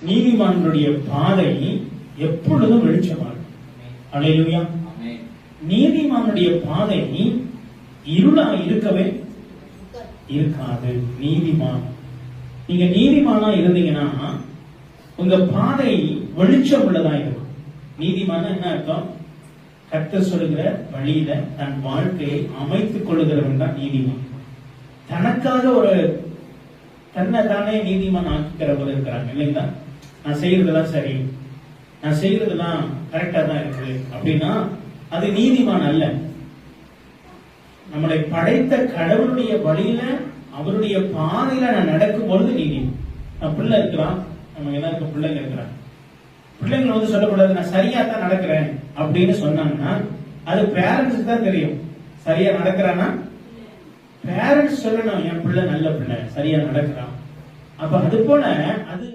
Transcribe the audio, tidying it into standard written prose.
நீதிமானுடைய பாதை எப்பொழுதும் வெளிச்சமாக. அல்லேலூயா. நீதிமானுடைய பாதை இருளா இருக்கவே இருக்காது. நீதிமான், நீங்க நீதிமானா இருந்தீங்கன்னா உங்க பாதை வெளிச்சம் உள்ளதா இருக்கும். நீதிமான என்ன அர்த்தம்? கர்த்தர் சொல்லுகிற வழியில தன் வாழ்க்கையை அமைத்துக் கொள்ளுகிறவன் தான் நீதிமான். தனக்காக ஒரு தன்னை தானே நீதிமான் ஆக்கிக்கிறவர் இருக்கிறாங்க இல்லைங்களா? நான் செய்யறதெல்லாம் சரி, நான் செய்யறதெல்லாம் கரெக்டா தான் இருக்கு அப்படின்னா அது நீதிமான் அல்ல. நம்மளை படைத்த கடவுளுடைய வழியில அவருடைய பாதையில நான் நடக்கும் பொழுது நீதிமான். நான் பிள்ளை இருக்கிறான், நம்ம எல்லாருக்கும் பிள்ளைங்க இருக்கிறாங்க. பிள்ளைங்க வந்து சொல்லக்கூடாது நான் சரியா தான் நடக்கிறேன் அப்படின்னு சொன்னாங்கன்னா அது பேரண்ட்ஸுக்கு தான் தெரியும். சரியா நடக்கிறான்னா பேரண்ட்ஸ் சொல்லணும், என் பிள்ளை நல்ல பிள்ளை சரியா நடக்கிறான். அப்ப அது போல அது